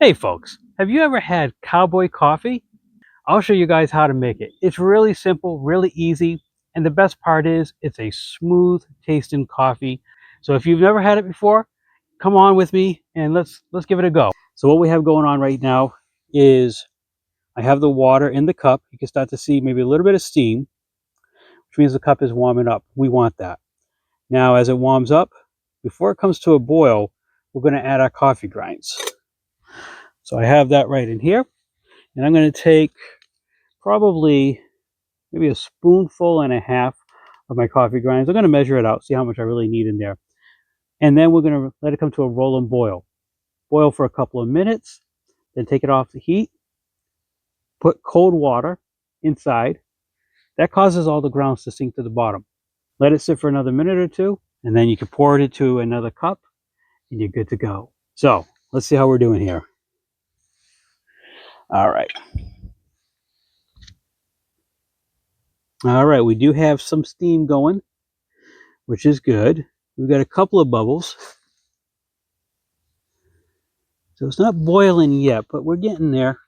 Hey folks, have you ever had Cowboy coffee? I'll show you guys how to make it. It's really simple, really easy, and the best part is it's a smooth tasting coffee. So if you've never had it before, come on with me and let's give it a go. So what we have going on right now is I have the water in the cup. You can start to see maybe a little bit of steam, which means the cup is warming up. We want that. Now as it warms up, before it comes to a boil, we're going to add our coffee grinds. So I have that right in here, and I'm going to take probably maybe a spoonful and a half of my coffee grinds. I'm going to measure it out, see how much I really need in there. And then we're going to let it come to a rolling boil. Boil for a couple of minutes, then take it off the heat. Put cold water inside. That causes all the grounds to sink to the bottom. Let it sit for another minute or two, and then you can pour it into another cup, and you're good to go. So let's see how we're doing here. All right. All right, we do have some steam going, which is good. We've got a couple of bubbles. So it's not boiling yet, but we're getting there.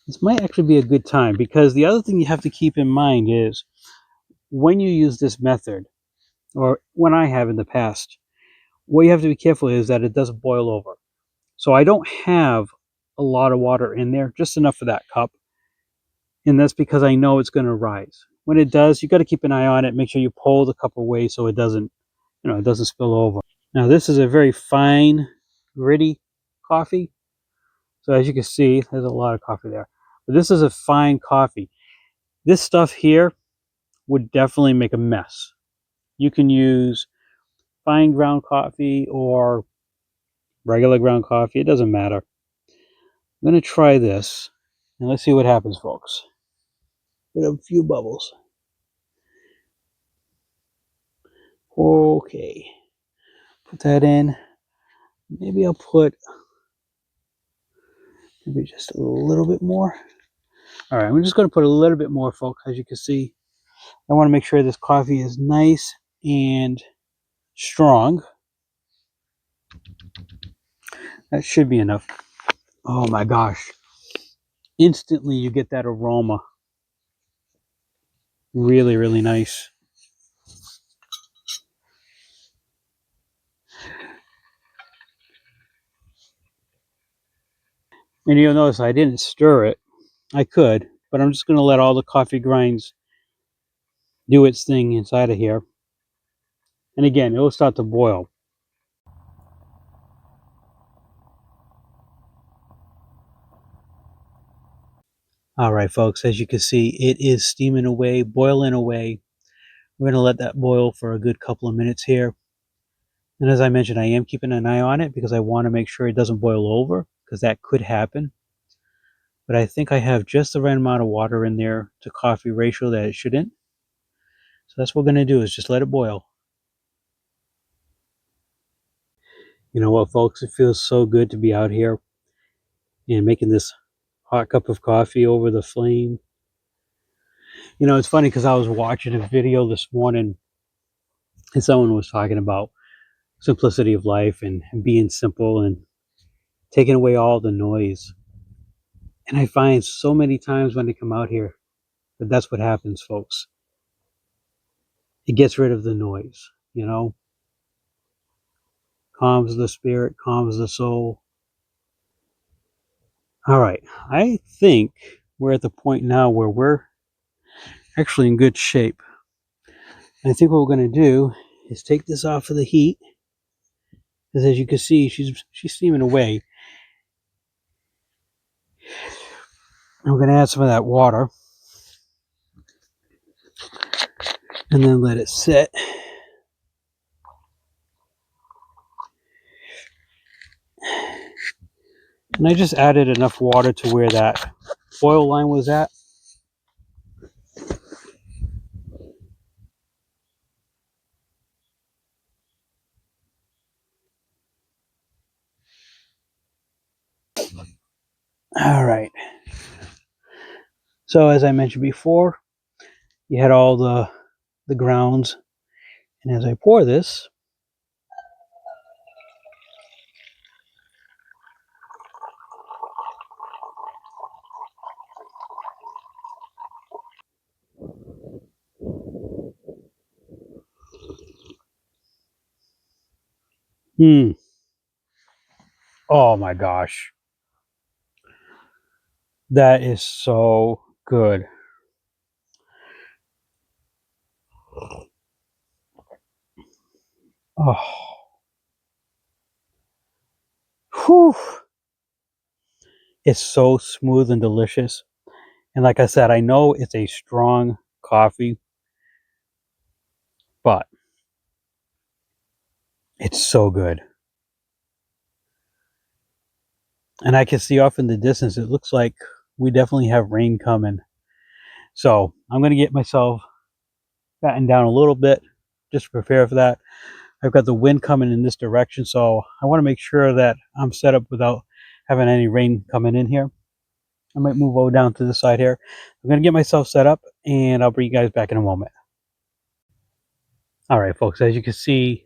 This might actually be a good time, because the other thing you have to keep in mind is when you use this method, or when I have in the past, what you have to be careful is that it doesn't boil over. So I don't have a lot of water in there, just enough for that cup. And that's because I know it's going to rise. When it does, you got to keep an eye on it. Make sure you pull the cup away so it doesn't, it doesn't spill over. Now this is a very fine, gritty coffee. So as you can see, there's a lot of coffee there. But this is a fine coffee. This stuff here would definitely make a mess. You can use fine ground coffee or regular ground coffee. It doesn't matter. I'm going to try this, and let's see what happens, folks. Get a few bubbles. Okay. Put that in. Maybe I'll put maybe just a little bit more. All right, I'm just going to put a little bit more, folks. As you can see, I want to make sure this coffee is nice and strong. That should be enough. Oh my gosh. Instantly you get that aroma. Really, really nice. And you'll notice I didn't stir it. I could, but I'm just going to let all the coffee grinds do its thing inside of here. And again, it will start to boil. All right, folks, as you can see, it is steaming away, boiling away. We're going to let that boil for a good couple of minutes here. And as I mentioned, I am keeping an eye on it because I want to make sure it doesn't boil over, because that could happen. But I think I have just the right amount of water in there to coffee ratio that it shouldn't. So that's what we're going to do, is just let it boil. You know what, folks? It feels so good to be out here and making this hot cup of coffee over the flame. You know, it's funny because I was watching a video this morning and someone was talking about simplicity of life and being simple and taking away all the noise. And I find so many times when I come out here that that's what happens, folks. It gets rid of the noise, calms the spirit, calms the soul. All right, I think we're at the point now where we're actually in good shape. And I think what we're going to do is take this off of the heat, because as you can see, she's steaming away. And we're going to add some of that water and then let it sit. And I just added enough water to where that boil line was at. All right. So as I mentioned before, you had all the grounds. And as I pour this, Hmm. Oh my gosh. That is so good. Oh. Whew. It's so smooth and delicious. And like I said, I know it's a strong coffee, but it's so good. And I can see off in the distance, it looks like we definitely have rain coming. So I'm going to get myself battened down a little bit just to prepare for that. I've got the wind coming in this direction, so I want to make sure that I'm set up without having any rain coming in here. I might move over down to this side here. I'm going to get myself set up, and I'll bring you guys back in a moment. All right, folks, as you can see,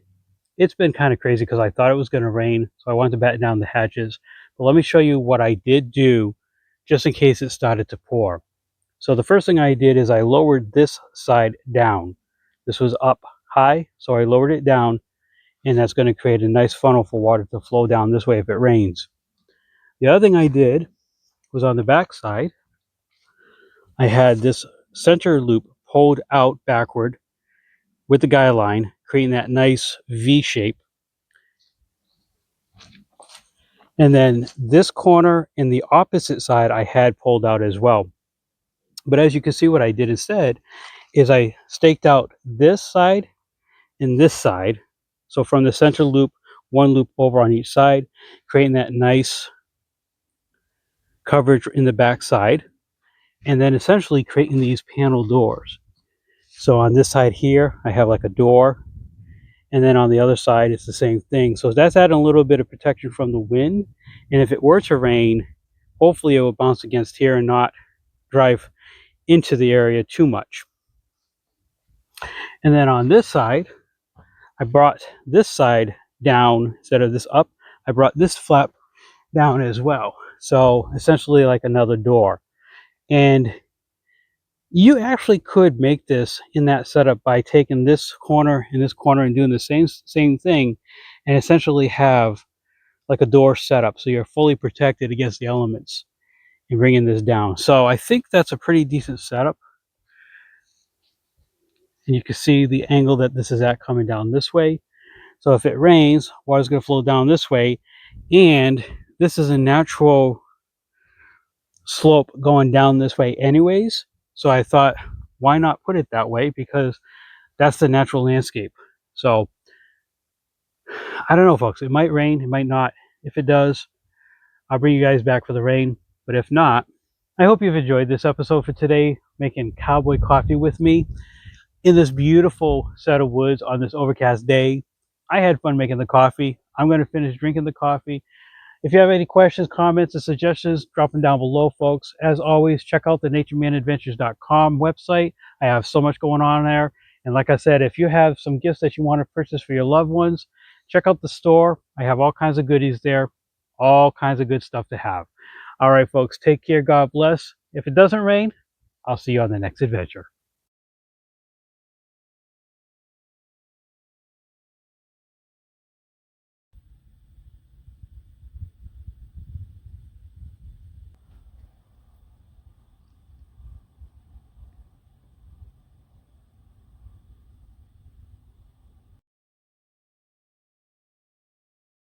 it's been kind of crazy because I thought it was going to rain, so I wanted to batten down the hatches. But let me show you what I did do just in case it started to pour. So the first thing I did is I lowered this side down. This was up high, so I lowered it down, and that's going to create a nice funnel for water to flow down this way if it rains. The other thing I did was on the back side, I had this center loop pulled out backward with the guy line, creating that nice V shape. And then this corner and the opposite side I had pulled out as well. But as you can see, what I did instead is I staked out this side and this side. So from the center loop, one loop over on each side, creating that nice coverage in the back side, and then essentially creating these panel doors. So on this side here, I have like a door, and then on the other side, it's the same thing. So that's adding a little bit of protection from the wind. And if it were to rain, hopefully it will bounce against here and not drive into the area too much. And then on this side, I brought this side down instead of this up. I brought this flap down as well. So essentially like another door. And you actually could make this in that setup by taking this corner and this corner and doing the same thing, and essentially have like a door setup so you're fully protected against the elements and bringing this down. So I think that's a pretty decent setup. And you can see the angle that this is at coming down this way. So if it rains, water's going to flow down this way, and this is a natural slope going down this way anyways. So I thought, why not put it that way? Because that's the natural landscape. So I don't know, folks. It might rain, it might not. If it does, I'll bring you guys back for the rain. But if not, I hope you've enjoyed this episode for today, making cowboy coffee with me in this beautiful set of woods on this overcast day. I had fun making the coffee. I'm going to finish drinking the coffee. If you have any questions, comments, or suggestions, drop them down below, folks. As always, check out the naturemanadventures.com website. I have so much going on there. And like I said, if you have some gifts that you want to purchase for your loved ones, check out the store. I have all kinds of goodies there, all kinds of good stuff to have. All right, folks, take care. God bless. If it doesn't rain, I'll see you on the next adventure.